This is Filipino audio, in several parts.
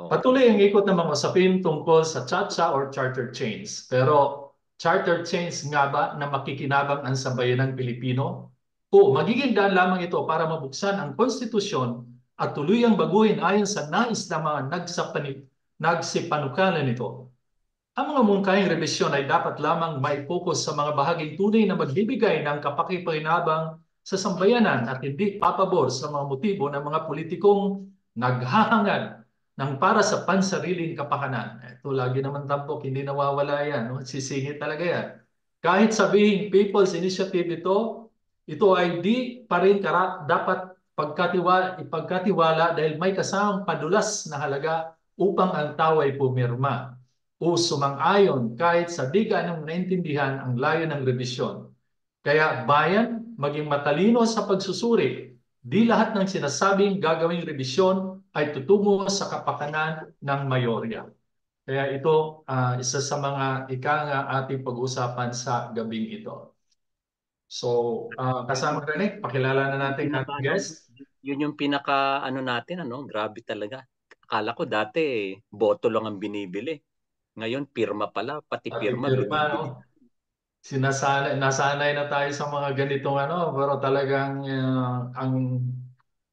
Oo. Patuloy ang ikot ng mga usapin tungkol sa chacha or charter chains. Pero charter chains nga ba na makikinabang ang sambayanang Pilipino? O magiging daan lamang ito para mabuksan ang konstitusyon at tuluyang baguhin ayon sa nais ng mga nagsipanukala nito? Ang mga mungkahing rebisyon ay dapat lamang may-focus sa mga bahaging tunay na magbibigay ng kapakipakinabang sa sambayanan at hindi papabor sa mga motibo ng mga politikong naghahangad ng para sa pansariling kapakanan. Ito lagi naman tampok, hindi nawawala yan. No? Sisingit talaga yan. Kahit sabihin People's Initiative ito ay di pa rin dapat ipagkatiwala dahil may kasamang padulas na halaga upang ang tao ay pumirma o sumang-ayon kahit sa di gaanong naintindihan ang layo ng rebisyon. Kaya bayan, maging matalino sa pagsusuri. Di lahat ng sinasabing gagawing rebisyon ay tutungo sa kapakanan ng mayorya. Kaya ito isa sa mga ika nga ating pag-usapan sa gabing ito. So, Yun kasama Rene, pakilala na yung natin pinaka ating ano, guest. yun yung pinaka ano natin ano, grabe talaga. Akala ko dati boto lang ang binibili. Ngayon pirma pala, pati Ating pirma pirma, no? binibili. Nasanay na tayo sa mga ganitong pero talagang ang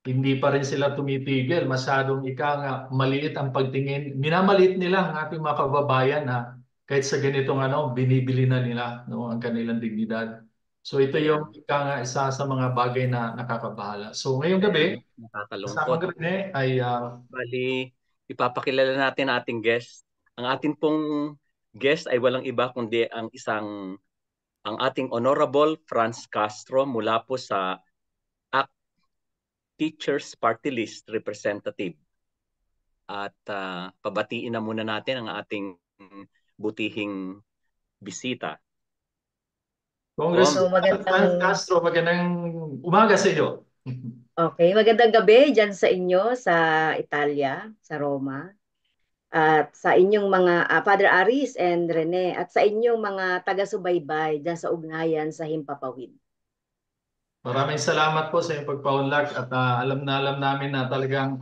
hindi pa rin sila tumitigil. Masyadong ika nga, maliit ang pagtingin. Minamaliit nila ang ating mga kababayan na kahit sa ganitong binibili na nila no, ang kanilang dignidad. So ito Kaya yung ika nga isa sa mga bagay na nakakabahala. So ngayong gabi, nakakalungkot. kasama ko rin ay Bali, ipapakilala natin ating guest. Ang ating pong guest ay walang iba kundi ang ating Honorable Franz Castro mula po sa ACT Teachers Party List Representative. At pabatiin na muna natin ang ating butihing bisita. Kong, Congressman So Franz magandang Castro. Magandang umaga sa iyo. magandang gabi diyan sa inyo sa Italia, sa Roma. At sa inyong mga Father Aris and Rene at sa inyong mga taga-subaybay diyan sa ugnayan sa Himpapawid. Maraming salamat po sa iyong pagpaunlak at alam namin na talagang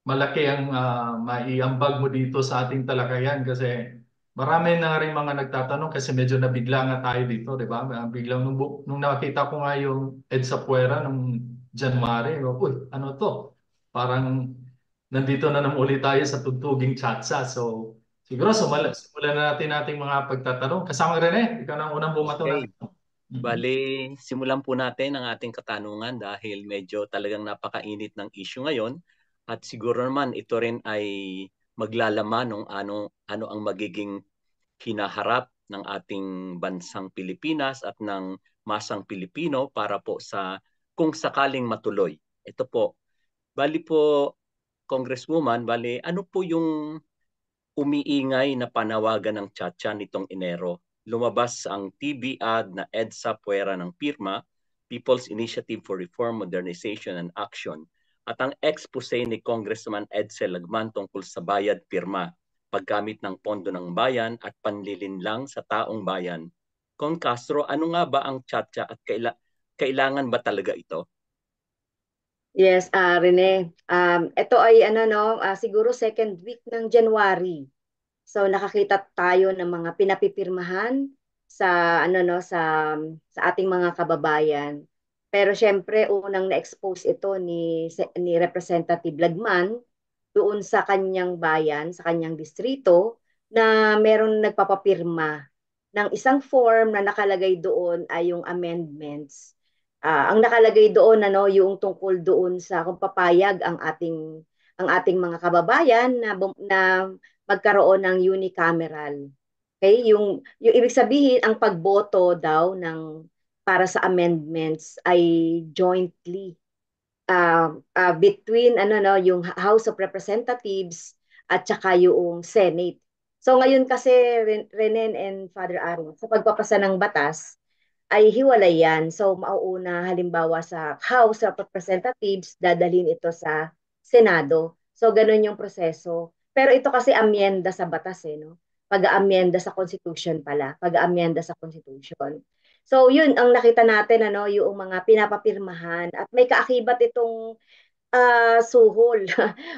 malaki ang maiambag mo dito sa ating talakayan kasi marami na rin mga nagtatanong kasi medyo nabigla nga tayo dito, di ba? Biglang nung nakita ko nga yung EDSA Puera nung January, uy, ano to? Parang nandito na naman ulit tayo sa tugtuging chatsa. So siguro simulan na natin ating mga pagtatanong. Kasama Rene, ikaw na ang unang bumato okay. natin. Mhm. Bali, simulan po natin ang ating katanungan dahil medyo talagang napakainit ng issue ngayon at siguro naman ito rin ay maglalaman ng ano ang magiging hinaharap ng ating bansang Pilipinas at ng masang Pilipino para po sa kung sakaling matuloy. Ito po, bali po Congresswoman, bali ano po yung umiingay na panawagan ng Chacha nitong Enero? Lumabas ang TV ad na EDSA Puera ng Pirma, People's Initiative for Reform, Modernization and Action, at ang expose ni Congressman Edsel Lagman tungkol sa bayad pirma, paggamit ng pondo ng bayan at panlilinlang sa taong bayan. Kung Castro, ano nga ba ang Chacha at kailangan ba talaga ito? Yes, Rene. Ito ay ano no, siguro second week ng January. So nakakita tayo ng mga pinapipirmahan sa ano no sa ating mga kababayan. Pero syempre unang na-expose ito ni Representative Lagman doon sa kanyang bayan, sa kanyang distrito na meron nagpapapirma ng isang form na nakalagay doon ay yung amendments. Ang nakalagay doon ano yung tungkol doon sa kung papayag ang ating mga kababayan na magkaroon ng unicameral. Okay, yung ibig sabihin ang pagboto daw ng para sa amendments ay jointly between ano no yung House of Representatives at saka yung Senate. So ngayon kasi Renen and Father Aaron sa pagpapasa ng batas ay hiwalay yan. So mauuna halimbawa sa House of Representatives dadalhin ito sa Senado. So ganun yung proseso. Pero ito kasi amyenda sa batas no. Pag-aamyenda sa Constitution pala, pag-aamyenda sa Constitution. So yun ang nakita natin ano yung mga pinapapirmahan at may kaakibat itong suhol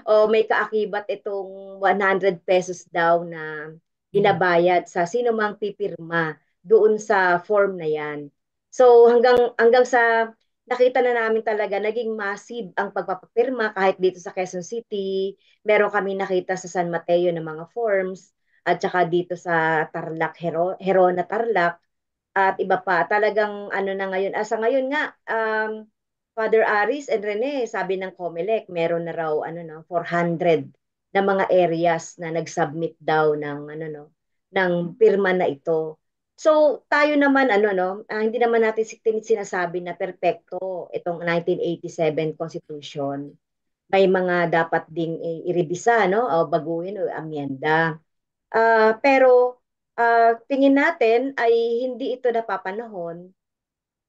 o may kaakibat itong 100 pesos daw na binabayad sa sino mang pipirma doon sa form na yan. So hanggang sa nakita na namin talaga naging massive ang pagpapapirma kahit dito sa Quezon City, meron kami nakita sa San Mateo ng mga forms at saka dito sa Tarlac, Herona Tarlac at iba pa. Talagang ano na ngayon, sa ngayon nga Father Aris and Rene, sabi ng COMELEC, meron na raw 400 na mga areas na nag-submit daw ng ng pirma na ito. So tayo naman hindi naman natin sinasabi na perpekto itong 1987 Constitution. May mga dapat ding irebisa o baguhin o amyenda. Pero tingin natin ay hindi ito napapanahon.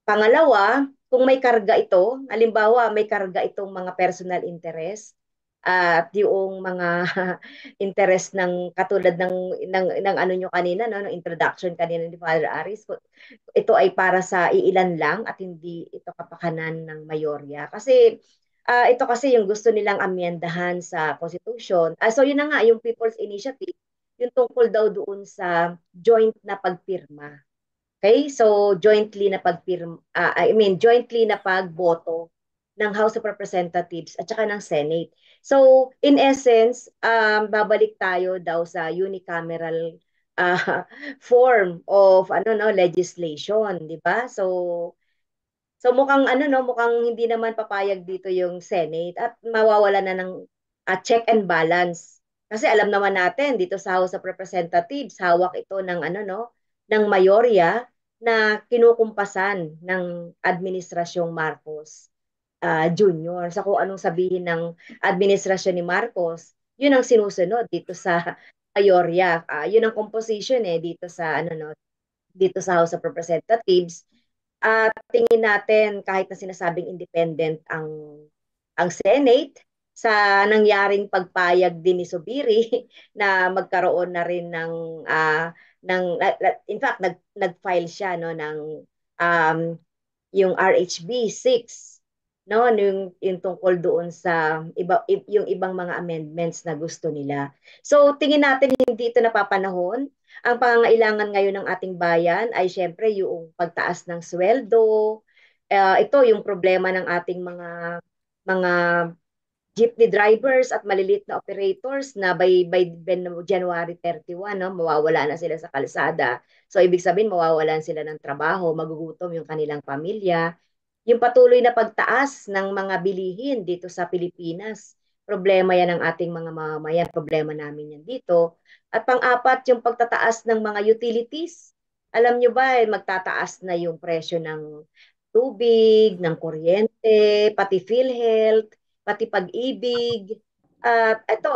Pangalawa, kung may karga ito, halimbawa may karga itong mga personal interest at yung mga interest ng katulad ng ano nyo kanina ng introduction kanina ni Father Aris, ito ay para sa iilan lang at hindi ito kapakanan ng mayorya kasi ito kasi yung gusto nilang amyendahan sa constitution. So yun na nga yung People's Initiative, yung tungkol daw doon sa joint na pagpirma. Okay? So jointly na pagboto ng House of Representatives at saka ng Senate. So in essence, babalik tayo daw sa unicameral uh, form of legislation, di ba? So mukhang mukhang hindi naman papayag dito yung Senate at mawawala na ng check and balance. Kasi alam naman natin dito sa House of Representatives, hawak ito ng ng mayorya na kinukumpasan ng administrasyong Marcos Jr. Sa kung anong sabihin ng administrasyon ni Marcos, yun ang sinusunod dito sa mayorya. Yun ang composition dito sa dito sa House of Representatives. Tingin natin kahit na sinasabing independent ang Senate sa nangyaring pagpayag din ni Subiri na magkaroon na rin ng in fact nag-file siya ng um, yung RHB 6 yung tungkol doon sa yung ibang mga amendments na gusto nila. So tingin natin hindi ito napapanahon. Ang pangangailangan ngayon ng ating bayan ay syempre yung pagtaas ng sweldo. Ito yung problema ng ating mga jeepney drivers at maliliit na operators na by January 31 mawawala na sila sa kalsada. So ibig sabihin mawawalan sila ng trabaho, magugutom yung kanilang pamilya. Yung patuloy na pagtaas ng mga bilihin dito sa Pilipinas. Problema yan ng ating mga mamamayan, problema namin yan dito. At pang-apat, yung pagtataas ng mga utilities. Alam nyo ba, magtataas na yung presyo ng tubig, ng kuryente, pati PhilHealth, pati pag-ibig. At ito,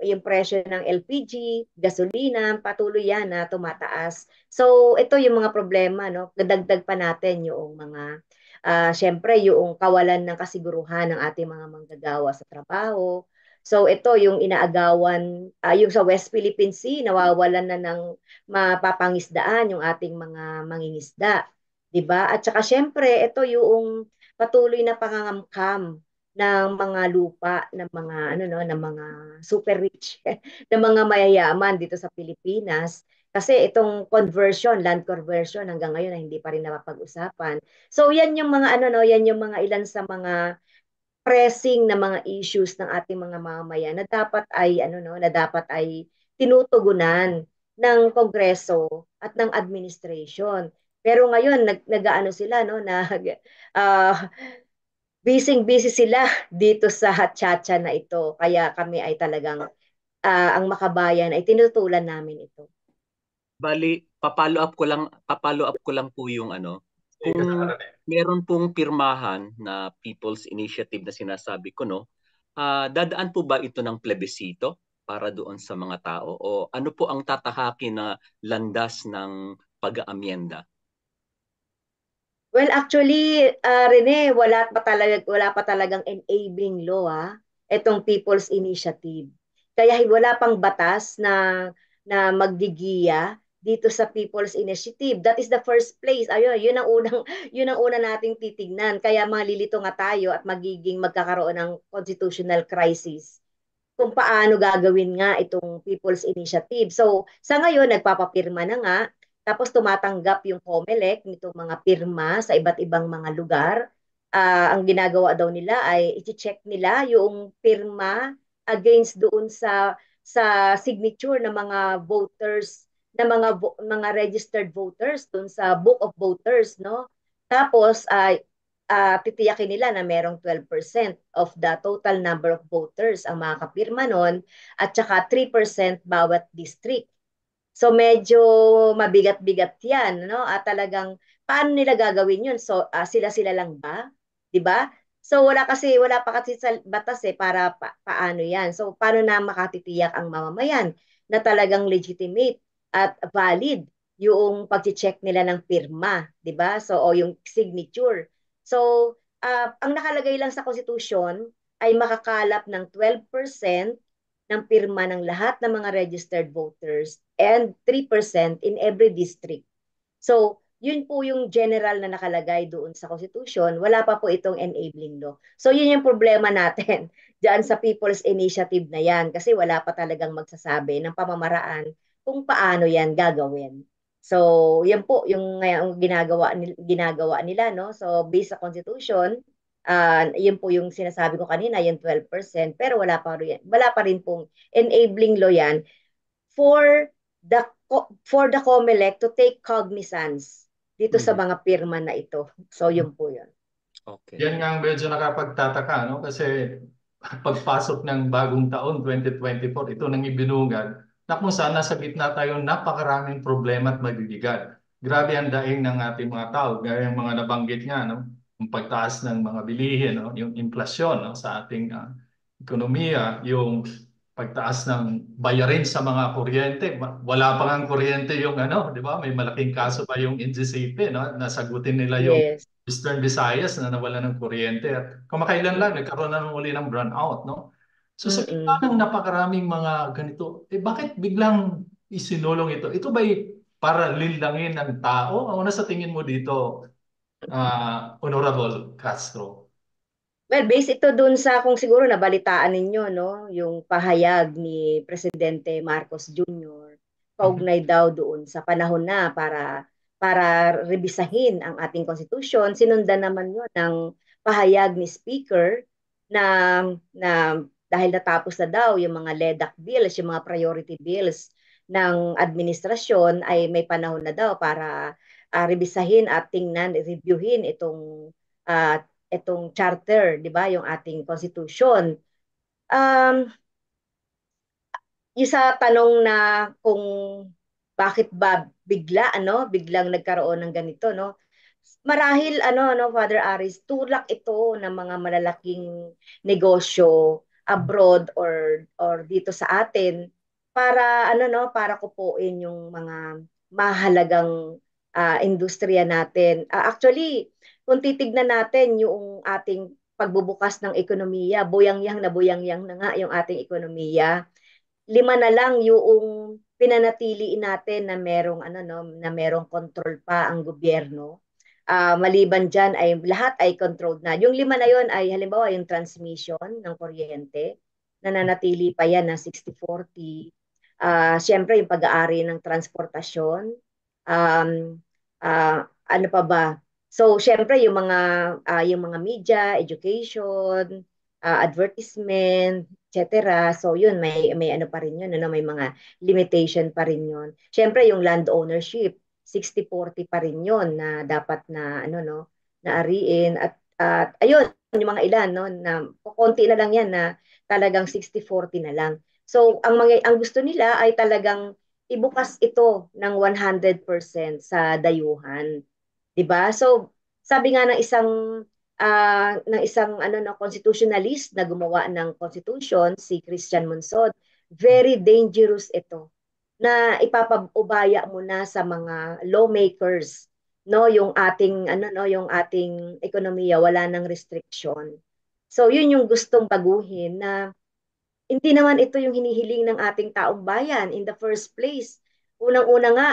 yung presyo ng LPG, gasolina, patuloy yan na tumataas. So, ito yung mga problema, Dadagdag pa natin yung mga syempre yung kawalan ng kasiguruhan ng ating mga manggagawa sa trabaho. So ito yung inaagawan, yung sa West Philippine Sea, nawawalan na ng mapapangisdaan yung ating mga mangingisda. 'Di ba? At saka syempre, ito yung patuloy na pangangamkam ng mga lupa ng mga ng mga super rich ng mga mayayaman dito sa Pilipinas kasi itong land conversion hanggang ngayon ay hindi pa rin napapag-usapan. So yan yung mga yan yung mga ilan sa mga pressing na mga issues ng ating mga mamamayan na dapat ay na dapat ay tinutugunan ng Kongreso at ng administration. Pero ngayon nag-aano sila nag uh, busy sila dito sa Hatchacha na ito. Kaya kami ay talagang ang makabayan ay tinutulan namin ito. Bali, papalo up ko lang po yung kung meron pong pirmahan na People's Initiative na sinasabi ko, dadaan po ba ito ng plebisito para doon sa mga tao o ano po ang tatahakin na landas ng pag-aamyenda? Well, actually, Rene, wala pa talagang enabling law itong People's Initiative. Kaya wala pang batas na magdigiya dito sa People's Initiative. That is the first place. Ayun, yun ang una nating titignan. Kaya malilito nga tayo at magkakaroon ng constitutional crisis kung paano gagawin nga itong People's Initiative. So, sa ngayon, nagpapapirma na nga, tapos tumatanggap yung COMELEC nitong mga pirma sa iba't ibang mga lugar. Ang ginagawa daw nila ay i-check nila yung pirma against doon sa signature ng mga voters, mga registered voters doon sa Book of Voters, no? Tapos titiyakin nila na merong 12% of the total number of voters ang makakapirma nun at saka 3% bawat district. So medyo mabigat-bigat 'yan, no? At talagang paano nila gagawin 'yun? So sila-sila lang ba? 'Di ba? So wala pa kasi sa batas para paano 'yan. So paano na makatitiyak ang mamamayan na talagang legitimate at valid yung pagche-check nila ng pirma, 'di ba? So o yung signature. So ang nakalagay lang sa konstitusyon ay makakalap ng 12% ng pirma ng lahat ng mga registered voters and 3% in every district. So, yun po yung general na nakalagay doon sa Constitution. Wala pa po itong enabling law. So, yun yung problema natin dyan sa People's Initiative na yan kasi wala pa talagang magsasabi ng pamamaraan kung paano yan gagawin. So, yan po yung ngayon ginagawa nila, no? So, based sa Constitution, yun po yung sinasabi ko kanina, yung 12%, pero wala pa rin pong enabling law yan for the COMELEC to take cognizance dito sa mga pirma na ito. So, yun po yun. Okay. Yan nga ang medyo nakapagtataka, no? Kasi pagpasok ng bagong taon, 2024, ito nang ibinugad na kung saan nasa gitna tayo napakaraming problema at mabibigat. Grabe ang daing ng ating mga tao, gaya ng mga nabanggit nga, no? Yung pagtaas ng mga bilihin, no? Yung inflasyon, no? Sa ating ekonomiya, yung pagtaas ng bayarin sa mga kuryente. Wala pa nga kuryente yung ano, di ba? May malaking kaso pa yung NGCP, no? Nasagutin nila yung Yes. Eastern Visayas na nawala ng kuryente at kamakailan lang nagkaroon na ng uli ng brownout, no? So sa gitna ng napakaraming mga ganito, bakit biglang isinulong ito? Ito ba'y para linlangin ng tao? Ano sa tingin mo dito, Honorable Castro? Well, based ito dun sa kung siguro nabalitaan ninyo, no, yung pahayag ni Presidente Marcos Jr. Kaugnay daw doon sa panahon na para rebisahin ang ating konstitusyon. Sinundan naman yun ng pahayag ni Speaker na na dahil natapos na daw yung mga LEDAC bills, yung mga priority bills ng administrasyon ay may panahon na daw para rebisahin at tingnan, reviewin uh, itong charter, 'di ba, yung ating constitution. Um, yung sa tanong na kung bakit ba biglang nagkaroon ng ganito, no? Marahil no Father Aris, tulak ito ng mga malalaking negosyo abroad or dito sa atin para para kupuin yung mga mahalagang industriya natin. Actually, kung titignan natin yung ating pagbubukas ng ekonomiya, buyangyang na nga yung ating ekonomiya. 5 na lang yung pinanatili natin na merong na merong control pa ang gobyerno. Maliban diyan ay lahat ay controlled na. Yung 5 na yon ay halimbawa yung transmission ng kuryente, nananatili pa yan na 60-40. Siyempre yung pag-aari ng transportasyon. Ano pa ba? So siyempre yung mga media, education, advertisement, etc. So yun may ano pa rin yun, may mga limitation pa rin yun. Siyempre yung land ownership, 60-40 pa rin yun na dapat na na ariin at ayun yung mga ilan na konti na lang yan na talagang 60-40 na lang. So ang gusto nila ay talagang ibukas ito ng 100% sa dayuhan. 'Di ba? So sabi nga ng isang constitutionalist na gumawa ng constitution, si Christian Monsod, very dangerous ito na ipapabaya mo na sa mga lawmakers, no, yung ating yung ating ekonomiya wala nang restriction. So yun yung gustong baguhin na hindi naman ito yung hinihiling ng ating taong bayan in the first place. Unang-una nga,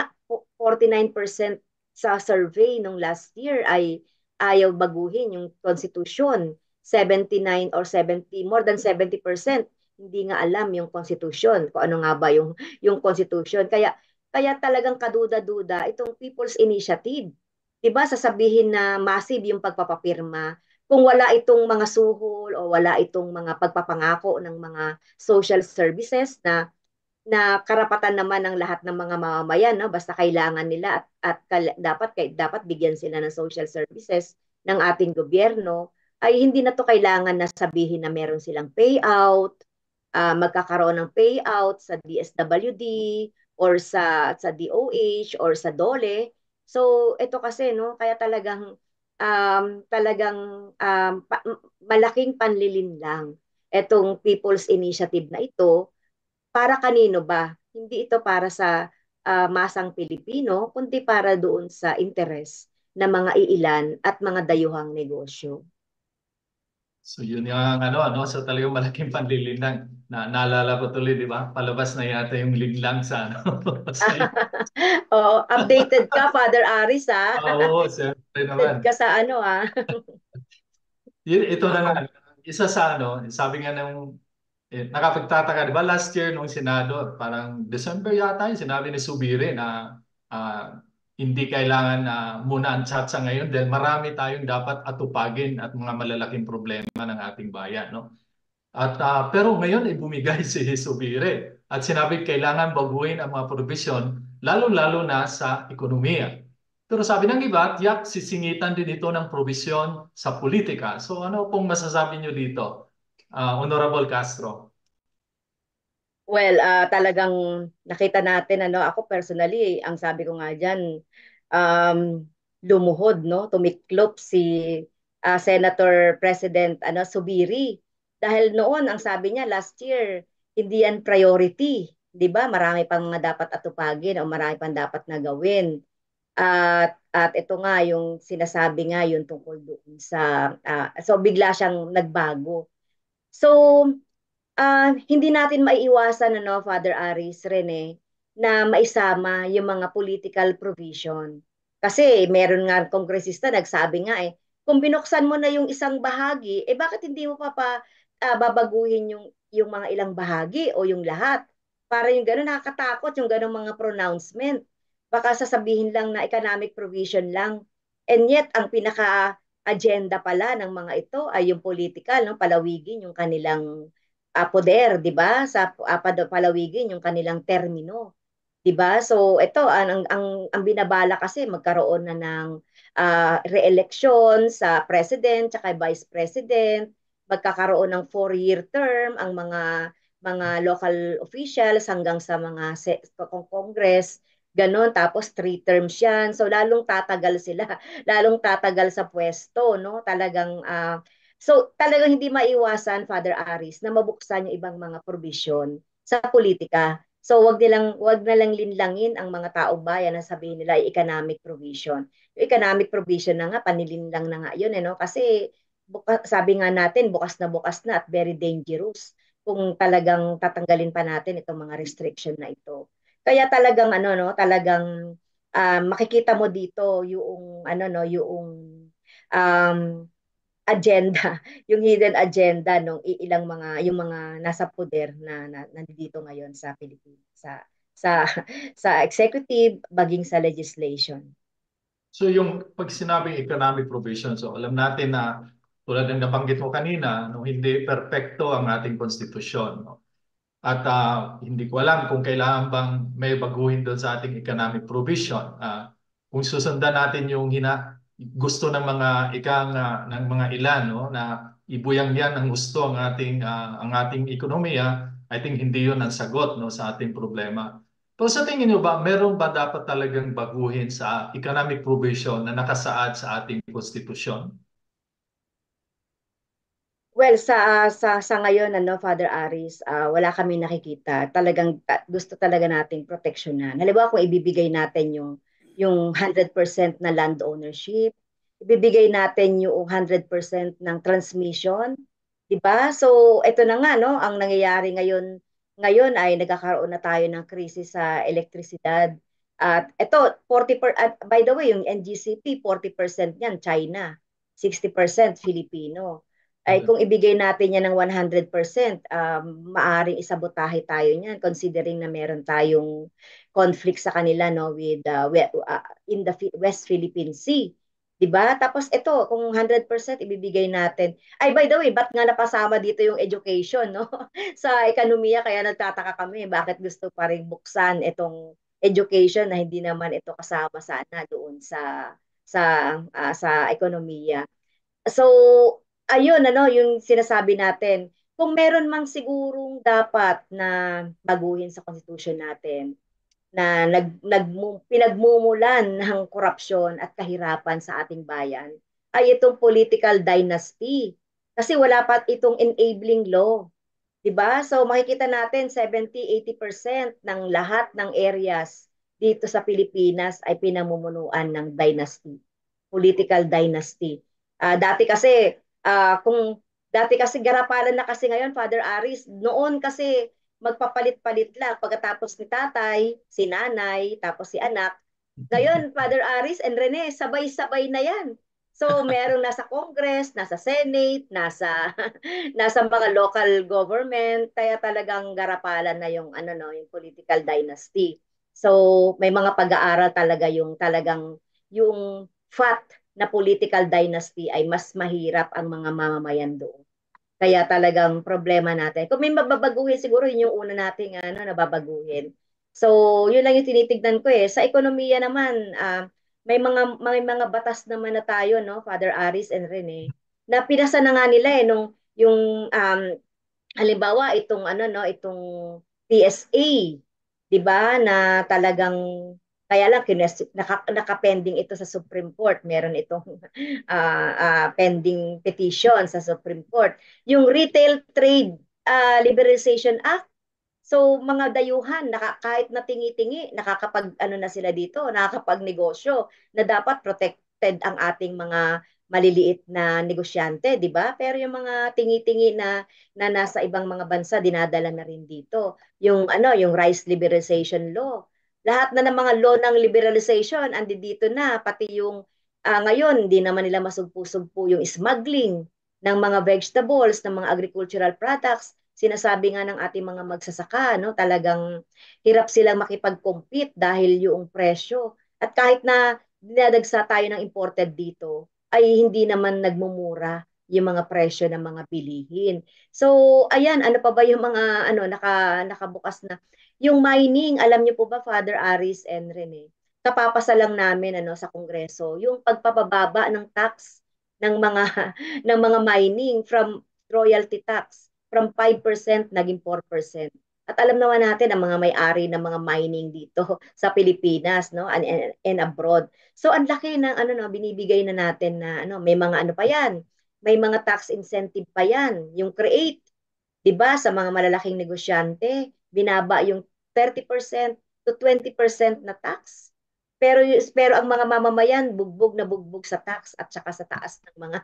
49% sa survey nung last year ay ayaw baguhin yung constitution. 79 or 70, more than 70% hindi nga alam yung constitution, kung ano nga ba yung constitution. Kaya talagang kaduda-duda itong People's Initiative. 'Di ba sasabihin na massive yung pagpapapirma kung wala itong mga suhol o wala itong mga pagpapangako ng mga social services na karapatan naman ng lahat ng mga mamamayan, no? Basta kailangan nila dapat bigyan sila ng social services ng ating gobyerno, ay hindi na to kailangan na sabihin na meron silang payout, magkakaroon ng payout sa DSWD or sa DOH or sa DOLE. So ito kasi, no, kaya talagang malaking panlilinlang itong People's Initiative na ito. Para kanino ba? Hindi ito para sa masang Pilipino, kundi para doon sa interes ng mga iilan at mga dayuhang negosyo. So yun yung so talagang malaking panlilinlang. Naalala ko tuloy, di ba? Palabas na yata yung linlang sa Oo, updated ka, Father Aris, ha? Oo, siyempre Updated naman. ka sa ano, ha? Ito na nga, isa sa sabi nga nakapagtataka, di ba last year nung Senado, parang December yata yung sinabi ni Subiri na ah, hindi kailangan na muna ang tsatsa ngayon dahil marami tayong dapat atupagin at mga malalaking problema ng ating bayan, no? At pero ngayon ay bumigay si Subiri at sinabi kailangan baguhin ang mga probisyon lalo-lalo na sa ekonomiya. Pero sabi ng iba, tiyak sisingitan din ito ng probisyon sa politika. So ano pong masasabi niyo dito, Honorable Castro? Well, talagang nakita natin, ano, ako personally, ang sabi ko nga dyan, lumuhod, no, tumiklop si Senator President Subiri. Dahil noon, ang sabi niya last year, hindi yan priority. 'Di ba? Marami pang mga dapat atupagin o marami pang dapat na gawin. At ito nga yung sinasabi nga yung tungkol doon sa so bigla siyang nagbago. So hindi natin maiiwasan, ano, Father Aris, Rene, na maisama yung mga political provision. Kasi meron nga kongresista nagsabi nga kung binuksan mo na yung isang bahagi, bakit hindi mo babaguhin yung mga ilang bahagi o yung lahat? Para yung gano'n, nakakatakot yung gano'ng mga pronouncement. Baka sasabihin lang na economic provision lang. And yet, ang pinaka-agenda pala ng mga ito ay yung political, no? Palawigin yung kanilang poder, 'di ba? Sa palawigin yung kanilang termino, 'di ba? So ito ang binabala kasi magkaroon na ng re-election sa president at vice president, magkakaroon ng 4-year term ang mga local officials hanggang sa mga congress, ganon, tapos 3 terms yan. So lalong tatagal sila, lalong tatagal sa pwesto, no? So talagang hindi maiwasan, Father Aris, na mabuksan yung ibang mga provision sa politika. So wag na lang linlangin ang mga taong bayan na sabihin nila ay economic provision. Yung economic provision na nga, panilinlang na nga yun, no? Kasi sabi nga natin, bukas na at very dangerous kung talagang tatanggalin pa natin itong mga restriction na ito. Kaya talagang talagang makikita mo dito yung um, agenda, yung hidden agenda nung ilang yung mga nasa poder na nandito ngayon sa Pilipinas, sa sa executive baging sa legislation. So yung pag sinabing economic provision, so alam natin na tulad ng nabanggit mo kanina, no, hindi perpekto ang ating konstitusyon. No? At hindi ko alam kung kailangan bang may baguhin doon sa ating economic provision. Kung susundan natin yung gusto ng mga ng mga ilan, no, na ibuyang yan ang gusto ang ating ekonomiya, I think hindi yun ang sagot, no, sa ating problema. Pero sa tingin niyo ba, meron ba dapat talagang baguhin sa economic provision na nakasaad sa ating konstitusyon? Well, sa ngayon, Father Aris, wala kami nakikita. Talagang gusto talaga nating proteksyonan. Halimbawa, kung ibibigay natin yung 100% na land ownership, ibibigay natin yung 100% ng transmission, 'di ba? So, ito na nga, no, ang nangyayari ngayon ngayon ay nagkakaroon na tayo ng krisis sa elektrisidad. At ito, by the way, yung NGCP, 40% niyan China, 60% Filipino. Ay kung ibigay natin yan ng 100%, maaring isabotahe tayo niyan considering na meron tayong conflict sa kanila, no, with in the West Philippine Sea. 'Di ba? Tapos ito, kung 100% ibibigay natin. Ay, by the way, ba't nga napasama dito yung education, no? Sa ekonomiya, kaya nagtataka kami bakit gusto pa rin buksan itong education na hindi naman ito kasama sana doon sa ekonomiya. So, ayun, ano, yung sinasabi natin, kung meron mang sigurong dapat na baguhin sa constitution natin, na pinagmumulan ng korupsyon at kahirapan sa ating bayan, ay itong political dynasty. Kasi wala pa itong enabling law. 'Di ba? So makikita natin 70-80% ng lahat ng areas dito sa Pilipinas ay pinamumunuan ng dynasty, political dynasty. Dati kasi kung dati kasi garapalan na kasi ngayon, Father Aris, noon kasi magpapalit-palit lang pagkatapos ni tatay, si nanay, tapos si anak. Ngayon, Father Aris and Rene, sabay-sabay na yan. So, merong nasa Congress, nasa Senate, nasa mga local government, kaya talagang garapalan na yung ano no, yung political dynasty. So, may mga pag-aaral talaga yung talagang yung fact na political dynasty ay mas mahirap ang mga mamamayan doon. Kaya talagang problema natin. Kung may mababaguhin, siguro yun yung una nating ano, nababaguhin. So, yun lang yung tinitignan ko eh. Sa ekonomiya naman, may mga batas naman na tayo, no, Father Aris and Rene, na pinasa na nga nila eh, nung, yung, halimbawa, itong, ano, no, itong PSA, di ba, na talagang, kaya lang, nakapending ito sa Supreme Court. Meron itong pending petition sa Supreme Court. Yung Retail Trade Liberalization Act, so mga dayuhan, kahit na tingi-tingi, nakakapag ano na sila dito, nakakapagnegosyo na dapat protected ang ating mga maliliit na negosyante, di ba? Pero yung mga tingi-tingi na nasa ibang mga bansa dinadala na rin dito. Yung ano, yung rice liberalization law. Lahat na ng mga law ng liberalization andi dito na, pati yung ngayon hindi naman nila masugpo-sugpo yung smuggling ng mga vegetables, ng mga agricultural products. Sinasabi nga ng ating mga magsasaka, no, talagang hirap silang makipag-compete dahil yung presyo. At kahit na dinadagsa tayo ng imported dito, ay hindi naman nagmumura yung mga presyo ng mga bilihin. So, ayan, ano pa ba yung mga ano nakabukas na yung mining, alam niyo po ba Father Aris and Rene? Kapapasa lang namin ano sa Kongreso, yung pagpapababa ng tax ng mga ng mga mining from royalty tax from 5% naging 4%. At alam naman natin ang mga may-ari ng mga mining dito sa Pilipinas, no, and abroad. So ang laki ng ano no binibigay na natin na ano, may mga ano pa 'yan. May mga tax incentive pa 'yan. Yung create, 'di ba, sa mga malalaking negosyante, binaba yung 30% to 20% na tax. Pero ang mga mamamayan bugbog sa tax at saka sa taas ng mga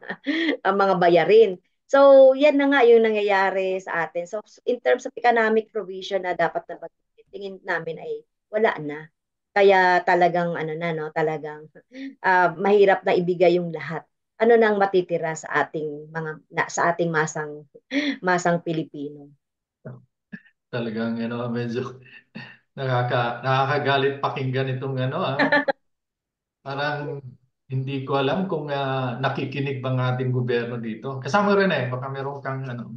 ang mga bayarin. So, yan na nga yung nangyayari sa atin. So, in terms of economic provision na dapat na tingin namin ay wala na. Kaya talagang ano na no, talagang mahirap na ibigay yung lahat. Ano nang matitira sa ating sa ating masang Pilipino. Talagang ano, medyo nakakagalit pakinggan itong ano, parang hindi ko alam kung nakikinig bang ating gobyerno dito. Kasama rin baka meron kang ano.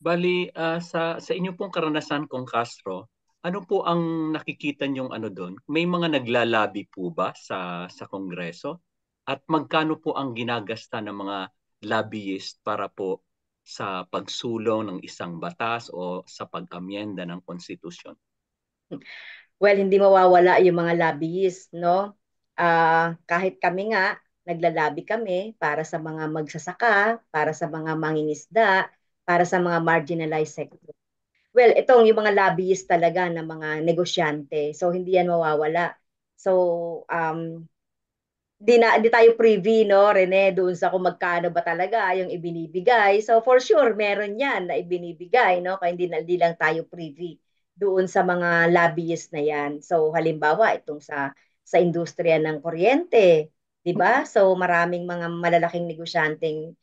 Bali, sa inyo pong karanasan, Kong Castro, ano po ang nakikita niyong ano doon? May mga naglalabi po ba sa Kongreso? At magkano po ang ginagasta ng mga lobbyist para po sa pagsulong ng isang batas o sa pag-amyenda ng konstitusyon? Well, hindi mawawala yung mga lobbyist, no? Kahit kami nga, naglalabi kami para sa mga magsasaka, para sa mga mangingisda, para sa mga marginalized sector. Well, itong yung mga lobbyist talaga ng mga negosyante. So, hindi yan mawawala. So, di tayo privy, no, Rene, doon sa kung magkano ba talaga yung ibinibigay. So for sure, meron yan na ibinibigay, no? Kaya hindi lang tayo privy doon sa mga lobbyist na yan. So halimbawa, itong sa industriya ng kuryente, di ba? So maraming mga malalaking negosyanteng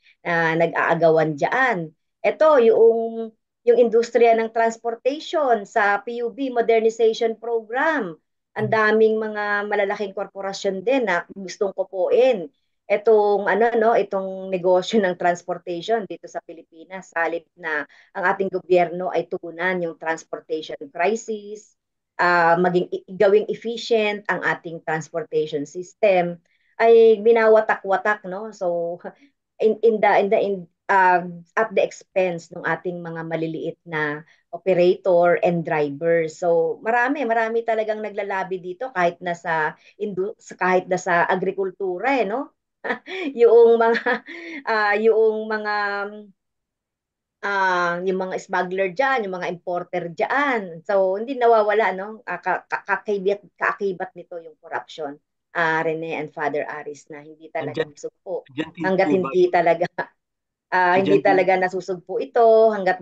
nag-aagawan diyan. Ito, yung industriya ng transportation sa PUB Modernization Program, ang daming mga malalaking korporasyon din na gustong kupuin itong negosyo ng transportation dito sa Pilipinas. Halip na ang ating gobyerno ay tugunan yung transportation crisis, gawing efficient ang ating transportation system, ay binawatak-watak, no? So at the expense ng ating mga maliliit na operator and driver. So marami talagang naglalabi dito kahit na sa agrikultura, no? yung mga yung mga smuggler diyan, yung mga importer diyan. So hindi nawawala, no? Kaakibat nito yung corruption. Rene and Father Aris, na hindi talaga Andyan, sugpo andyan din hangga't po ba hindi yung, talaga hindi andyan din, talaga nasusugpo ito, hangga't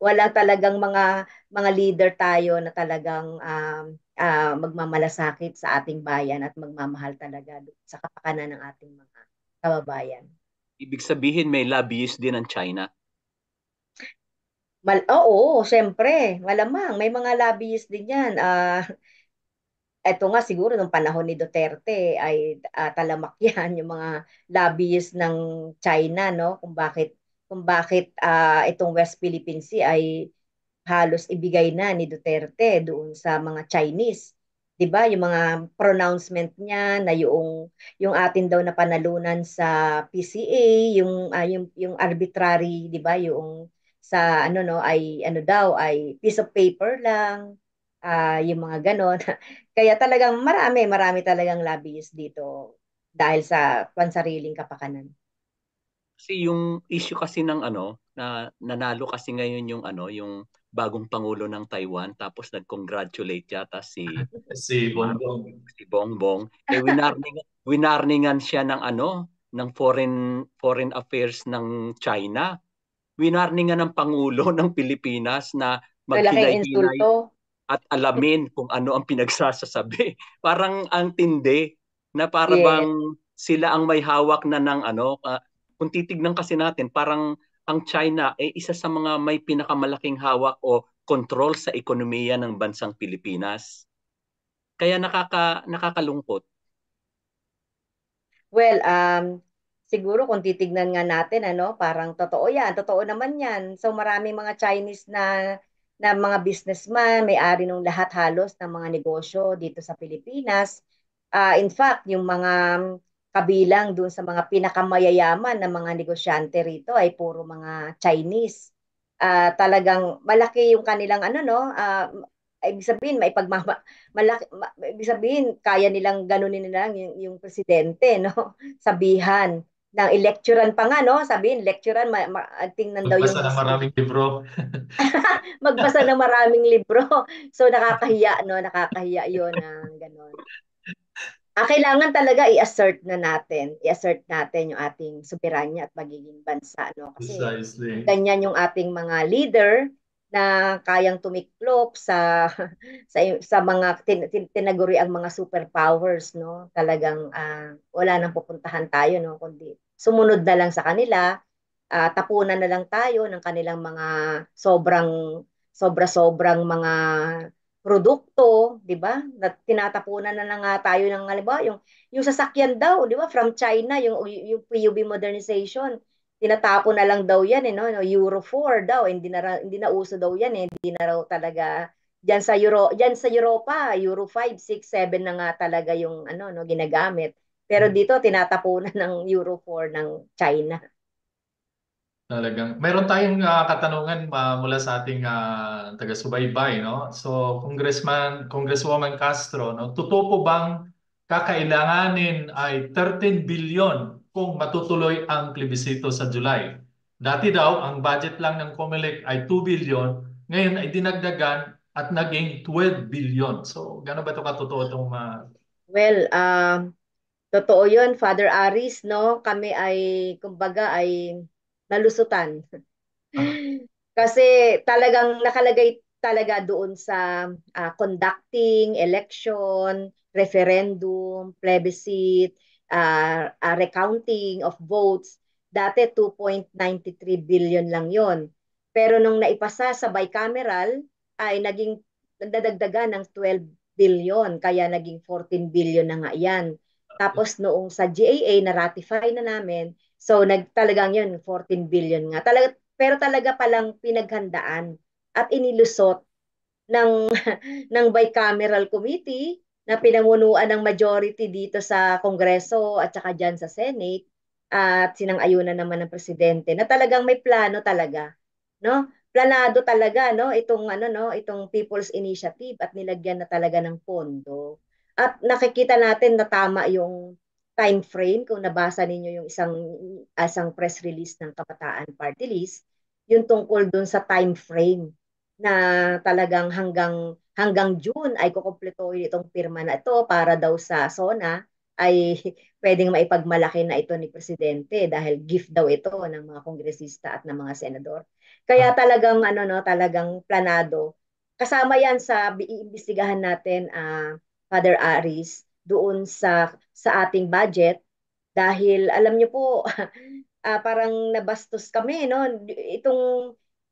wala talagang mga leader tayo na talagang magmamalasakit sa ating bayan at magmamahal talaga sa kapakanan ng ating mga kababayan. ibig sabihin may lobbyist din ang China. Oo, syempre, malamang may mga lobbyist din yan. Eto nga siguro nung panahon ni Duterte ay talamak yan yung mga lobbyist ng China, no? Kung bakit itong West Philippine Sea ay halos ibigay na ni Duterte doon sa mga Chinese. 'Di ba? Yung mga pronouncement niya na yung atin daw na panalunan sa PCA, yung arbitrary, 'di ba? Yung sa ano, no, ay ano daw ay piece of paper lang. Yung mga ganon. Kaya talagang marami talagang lobbyist dito dahil sa pansariling kapakanan. Kasi yung issue kasi ng ano, na nanalo kasi ngayon yung ano, yung bagong pangulo ng Taiwan, tapos nag-congratulate yata Si si Marcos, Bongbong. si Bongbong, winarningan siya ng ano, ng foreign affairs ng China. Winarningan ng pangulo ng Pilipinas na Malaking maghinay-hinay insulto. at alamin kung ano ang pinagsasasabi. Parang ang tindi na para Yes. bang sila ang may hawak na ng ano. Kung titignan kasi natin, parang ang China ay isa sa mga may pinakamalaking hawak o control sa ekonomiya ng bansang Pilipinas. Kaya nakakalungkot. Well, siguro kung titignan nga natin, ano, parang totoo yan. Totoo naman yan. So maraming mga Chinese na mga businessman, may-ari ng lahat halos ng mga negosyo dito sa Pilipinas. In fact, yung mga kabilang dun sa mga pinakamayayaman na mga negosyante rito ay puro mga Chinese. Talagang malaki yung kanilang ano, no, ibig sabihin may ibig sabihin kaya nilang ganunin nila yung presidente, no? Sabihan ng electuran pa nga, no? Sabihin lecturan, tingnan daw yung Magbasa ng history, maraming libro. magbasa ng maraming libro. So nakakahiya, no? Nakakahiya 'yon ng ganon. Kailangan talaga i-assert natin yung ating soberanya at magiging bansa, no? Kasi Precisely. ganyan yung ating mga leader na kayang tumiklop sa mga tinaguri ang mga superpowers, no? Talagang wala nang pupuntahan tayo, no, kundi sumunod na lang sa kanila, tapunan na lang tayo ng kanilang mga sobra-sobrang mga produkto, 'di ba? Na tinatapunan na lang nga tayo ng halimbawa yung sasakyan daw, 'di ba? From China, yung PUB modernization, tinatapon na lang daw 'yan, no? Euro 4 daw, hindi na uso daw 'yan, hindi na raw talaga diyan sa Europa, Euro 5, 6, 7 na nga talaga yung ano, no, ginagamit. Pero dito tinatapunan ng Euro 4 ng China. Talagang meron tayong katanungan mula sa ating taga-subaybay, no? So, Congresswoman Castro, no? Totoo po bang kakailanganin ay 13 billion kung matutuloy ang plebisito sa July? Dati daw, ang budget lang ng COMELEC ay 2 billion, ngayon ay dinagdagan at naging 12 billion. So, gano'n ba ito katotoo itong Well, Totoo yun, Father Aris, no? Kami ay, kumbaga, ay nalusutan. Ah, Kasi talagang nakalagay talaga doon sa conducting election, referendum, plebiscite, recounting of votes. Dati 2.93 billion lang yon. Pero nung naipasa sa bicameral ay naging nadadagdagan ng 12 billion kaya naging 14 billion na nga yan. Tapos noong sa GAA na-ratify na namin, so nagtalagang yun 14 billion nga. Pero talaga palang pinaghandaan at inilusot ng ng bicameral committee na pinamunuan ng majority dito sa Kongreso at saka dyan sa Senate at sinang-ayunan naman ng presidente na talagang may plano talaga, no? Planado talaga, no, itong ano, no, itong People's Initiative at nilagyan na talaga ng pondo. At nakikita natin na tama yung time frame kung nabasa ninyo yung isang press release ng Kabataan Party List, yung tungkol dun sa time frame na talagang hanggang June ay kukumpletuhin itong pirma na ito para daw sa SONA ay pwedeng maipagmalaki na ito ni Presidente dahil gift daw ito ng mga kongresista at ng mga senador. ah, Kaya talagang ano no, talagang planado. Kasama 'yan sa iimbestigahan natin Father Aris doon sa ating budget dahil alam niyo po parang nabastos kami, no?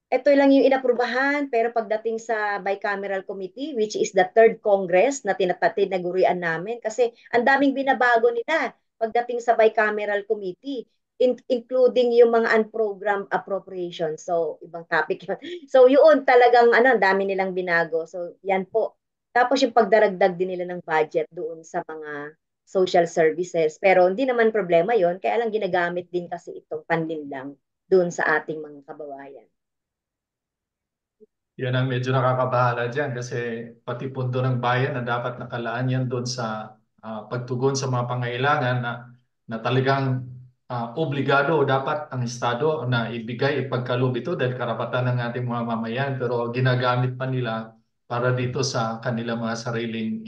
Ito lang yung inaprubahan, pero pagdating sa bicameral committee, which is the third Congress na tinagurian namin, kasi ang daming binabago nila pagdating sa bicameral committee, including yung mga unprogrammed appropriations. So, ibang topic yun. So, yun talagang, ang dami nilang binago. So, yan po. Tapos yung pagdaragdag din nila ng budget doon sa mga social services. Pero hindi naman problema yon, kaya lang ginagamit din kasi itong panlinlang doon sa ating mga kababayan. yan ang medyo nakakabahala dyan kasi pati pondo ng bayan na dapat nakalaan yan doon sa pagtugon sa mga pangailangan na talagang obligado dapat ang Estado na ibigay, ipagkaloob ito dahil karapatan ng ating mga mamayan pero ginagamit pa nila para dito sa kanilang mga sariling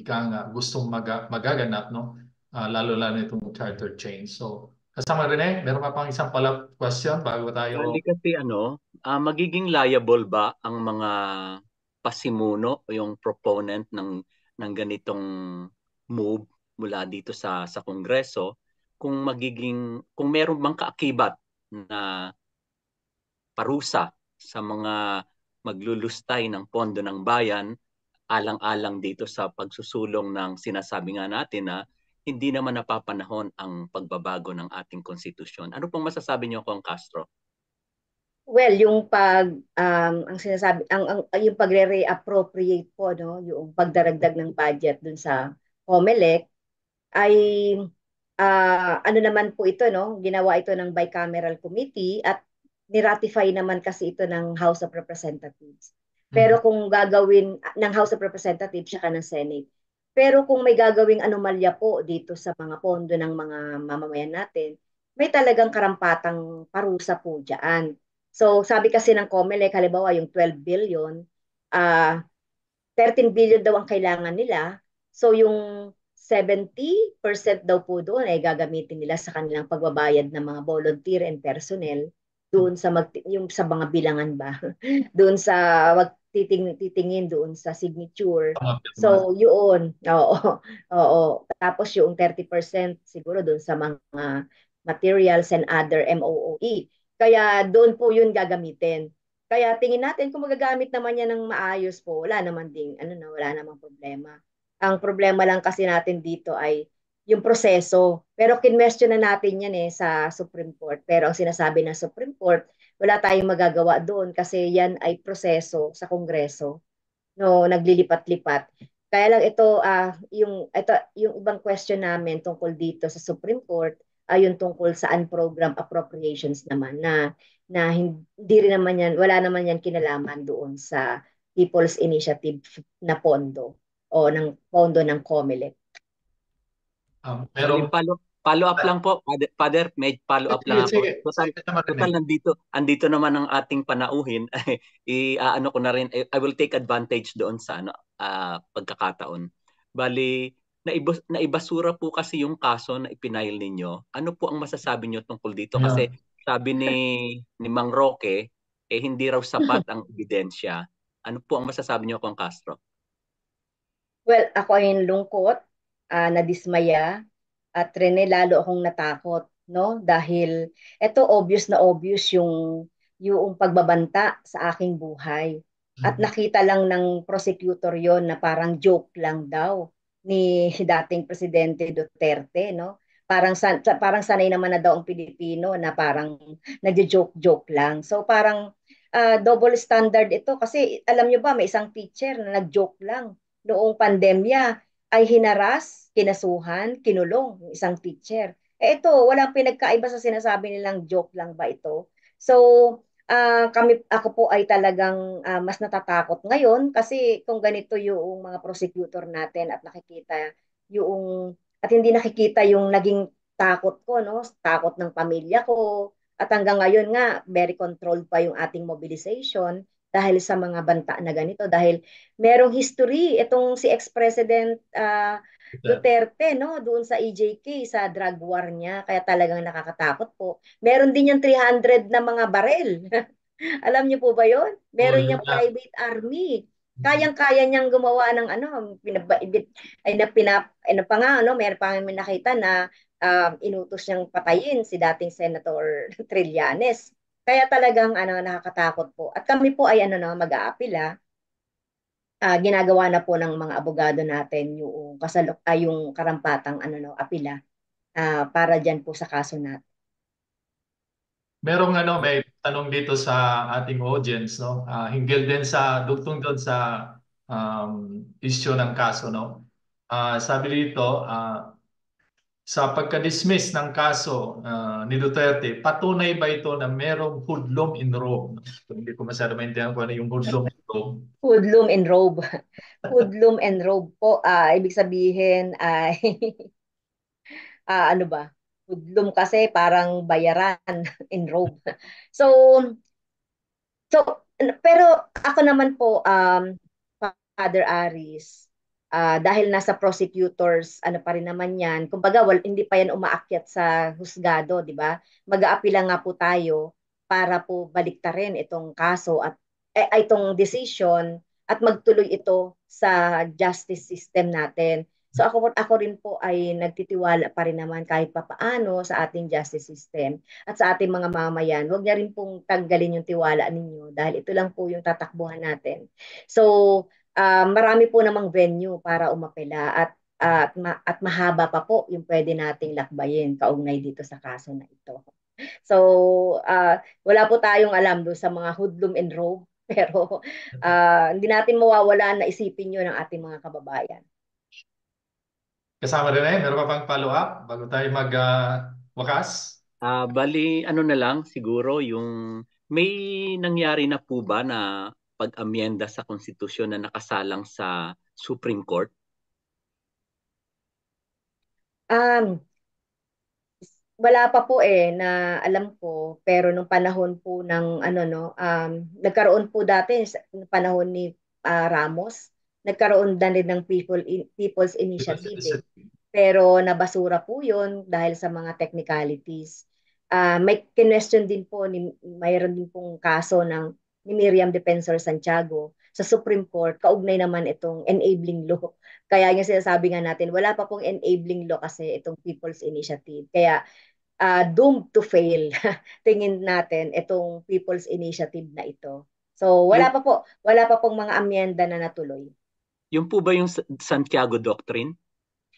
gustong magaganap, no? Lalo-lalo itong charter change. So, kasama Rene, meron pa pang isang follow-up question bago Bali tayo. kasi magiging liable ba ang mga pasimuno o yung proponent ng ganitong move mula dito sa Kongreso kung meron bang kaakibat na parusa sa mga maglulustay ng pondo ng bayan alang-alang dito sa pagsusulong ng sinasabi nga natin na hindi naman napapanahon ang pagbabago ng ating konstitusyon. Ano pong masasabi niyo, Kong Castro? Well, yung ang sinasabi yung pagre-reappropriate po, no, yung pagdaragdag ng budget dun sa COMELEC ay ano naman po ito, no? Ginawa ito ng bicameral committee at niratify naman kasi ito ng House of Representatives. Pero Mhm. kung gagawin ng House of Representatives saka ng Senate. Pero kung may gagawing anomalya po dito sa mga pondo ng mga mamamayan natin, may talagang karampatang parusa po diyan. So, sabi kasi ng COMELEC, halimbawa yung 12 billion, 13 billion daw ang kailangan nila. So yung 70% daw po doon ay gagamitin nila sa kanilang pagbabayad ng mga volunteer and personnel doon yung sa mga bilangan ba doon sa titingin doon sa signature. Tama, Pirma. So yun, oo, oo. Tapos yung 30% siguro doon sa mga materials and other MOOE. Kaya doon po yun gagamitin. Kaya tingin natin kung magagamit naman yan ng maayos po, wala naman ding, wala namang problema. Ang problema lang kasi natin dito ay yung proseso. Pero kinwestiyon na natin yan sa Supreme Court. Pero ang sinasabi ng Supreme Court, wala tayong magagawa doon kasi yan ay proseso sa Kongreso, no, naglilipat-lipat. Kaya lang yung ibang question namin tungkol dito sa Supreme Court ay yung tungkol sa unprogrammed appropriations naman na hindi rin naman yan, wala naman yan kinalaman doon sa People's Initiative na pondo o ng pondo ng COMELEC. Bali, Merong, follow up lang po, Father, may follow up sige, lang ako. sige, Total, sige naman Rene. total andito naman ang ating panauhin. I-ano ko na rin, I will take advantage doon sa pagkakataon. Bali, naibasura po kasi yung kaso na ipinail ninyo. Ano po ang masasabi niyo tungkol dito? Kasi Ayun. sabi ni Mang Roque, hindi raw sapat ang ebidensya. Ano po ang masasabi niyo, Kong Castro? Well, ako ay lungkot, nadismaya, at Rene, lalo akong natakot, no? Dahil eto obvious yung pagbabanta sa aking buhay. At nakita lang ng prosecutor yon na parang joke lang daw ni dating Presidente Duterte, no? Parang sanay naman na daw ang Pilipino na parang nagjo-joke-joke lang. So parang double standard ito kasi alam nyo ba may isang teacher na nag-joke lang noong pandemya ay hinaras, kinasuhan, kinulong yung isang teacher. Ito, walang pinagkaiba sa sinasabi nilang joke lang ba ito. So, ako po ay talagang mas natatakot ngayon kasi kung ganito yung mga prosecutor natin at nakikita at hindi nakikita yung naging takot ko, no? Takot ng pamilya ko. At hanggang ngayon nga, very controlled pa yung ating mobilization dahil sa mga banta na ganito. Dahil merong history itong si ex-president Duterte, no, doon sa EJK, sa drug war niya, kaya talagang nakakatakot po. Meron din yung 300 na mga barel. Alam niyo po ba 'yon? Oh, Meron yun yung nga. private army. Kayang-kaya niyang gumawa ng ano, ay na pinap ano pa nga ano, meron pa kami nakita na inutos niyang patayin si dating Senator Trillanes. Kaya talagang ano nakakatakot po. At kami po ay ano na mag-aapila, ginagawa na po ng mga abogado natin yung karampatang ano no, apila para diyan po sa kaso natin. Merong may tanong dito sa ating audience, no? Hinggil din sa dugtong doon sa issue ng kaso, no? Sabi dito, sa pagka-dismiss ng kaso ni Duterte, patunay ba ito na merong hoodlum in Rome? So, hindi ko masyado maintindihan kung ano yung hoodlum in Rome. Hoodlum and robe. Hoodlum and robe po, ibig sabihin ay ano ba? Hoodlum kasi parang bayaran in robe. So, pero ako naman po, Father Aris, dahil nasa prosecutors, ano pa rin naman yan, kumbaga hindi pa yan umaakyat sa husgado, di ba? Mag-aapila nga po tayo para po baliktarin itong kaso at itong decision at magtuloy ito sa justice system natin. So ako rin po ay nagtitiwala pa rin naman kahit papaano sa ating justice system at sa ating mga mamayan. Huwag niya rin pong tanggalin yung tiwala ninyo dahil ito lang po yung tatakbuhan natin. So, marami po namang venue para umapela at mahaba pa po yung pwede nating lakbayin kaugnay dito sa kaso na ito. So, wala po tayong alam doon sa mga hoodlum and robe, pero hindi natin mawawalaan na isipin yun ng ating mga kababayan. Kasama rin meron pa pang follow-up bago tayo mag-wakas? Bali, ano na lang, siguro yung may nangyari na po ba na pag-amyenda sa konstitusyon na nakasalang sa Supreme Court? Um, Wala pa po na alam ko, pero nung panahon po ng ano no, nagkaroon po dati sa panahon ni Ramos, nagkaroon din ng People's Initiative Pero nabasura po 'yun dahil sa mga technicalities. May question din po mayroon din pong kaso ni Miriam Defensor Santiago sa Supreme Court kaugnay naman itong enabling law. Kaya yung sinasabi nga natin, wala pa pong enabling law kasi itong People's Initiative. Kaya doomed to fail. Tingin natin itong People's Initiative na ito. So Yung, wala pa pong mga amyenda na natuloy. yung po ba yung Santiago Doctrine?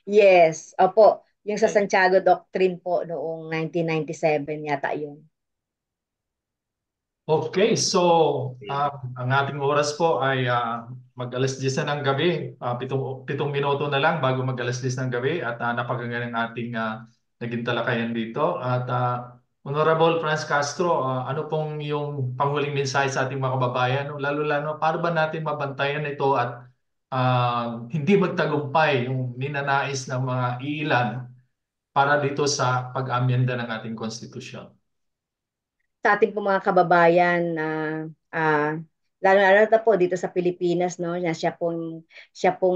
Yes, opo. Yung sa Okay. Santiago Doctrine po noong 1997 yata yun. Okay, so ang ating oras po ay mag-alas 10 na ng gabi. Pitong minuto na lang bago mag-alas 10 ng gabi at napakaganda ng ating naging talakayan dito. At Honorable Franz Castro, ano pong yung panghuling mensahe sa ating mga kababayan? Lalo-lalo, paano ba natin mabantayan ito at hindi magtagumpay yung ninanais ng mga iilan para dito sa pag-amyenda ng ating konstitusyon? Sa ating po mga kababayan na Lalo na po dito sa Pilipinas, no, na siya pong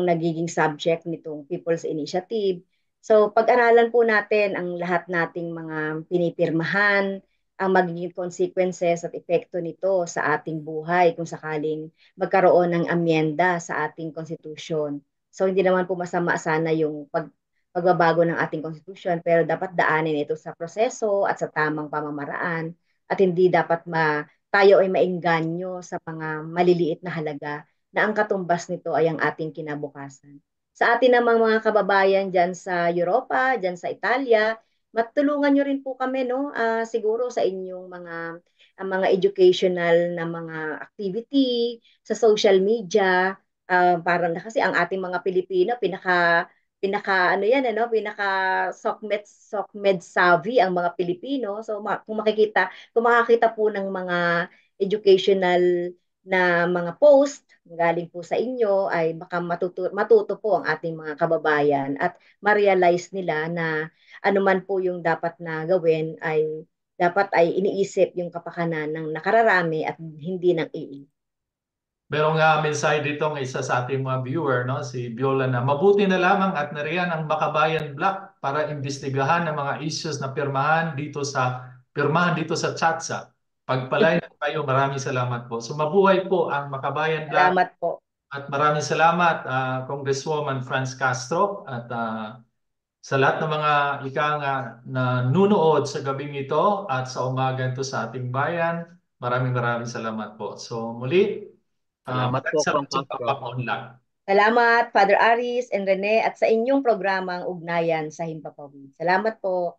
nagiging subject nitong People's Initiative. So pag-aralan po natin ang lahat nating mga pinipirmahan, ang magiging consequences at epekto nito sa ating buhay kung sakaling magkaroon ng amyenda sa ating constitution. So hindi naman po masama sana yung pagbabago ng ating constitution, pero dapat daanin ito sa proseso at sa tamang pamamaraan at hindi dapat tayo ay maengganyo sa mga maliliit na halaga na ang katumbas nito ay ang ating kinabukasan. Sa atin namang mga kababayan dyan sa Europa, dyan sa Italia, matulungan nyo rin po kami, no? Siguro sa inyong mga educational na mga activity sa social media, parang kasi ang ating mga Pilipino pinaka ano yan ano pinaka sokmed savvy ang mga Pilipino. So kung makakita po ng mga educational na mga post galing po sa inyo, ay baka matuto po ang ating mga kababayan at ma-realize nila na ano man po yung dapat na gawin ay dapat ay iniisip yung kapakanan ng nakararami at hindi ng iilan. Merong mensahe dito ng isa sa ating mga viewer, no? Si Viola, na mabuti na lamang at nariyan ang Makabayan Black para imbestigahan ng mga issues na pirmahan dito sa Chatsa. Pagpalain kayo, maraming salamat po. So mabuhay po ang Makabayan Black Salamat po. at maraming salamat Congresswoman Franz Castro at sa lahat ng mga na nunood sa gabing ito at sa umaga ito sa ating bayan. Maraming salamat po. So muli, Salamat po, salamat sa Congressman. pagpapaunlak. Salamat, Father Aris and Rene, at sa inyong programang Ugnayan sa Himpapawid. Salamat po.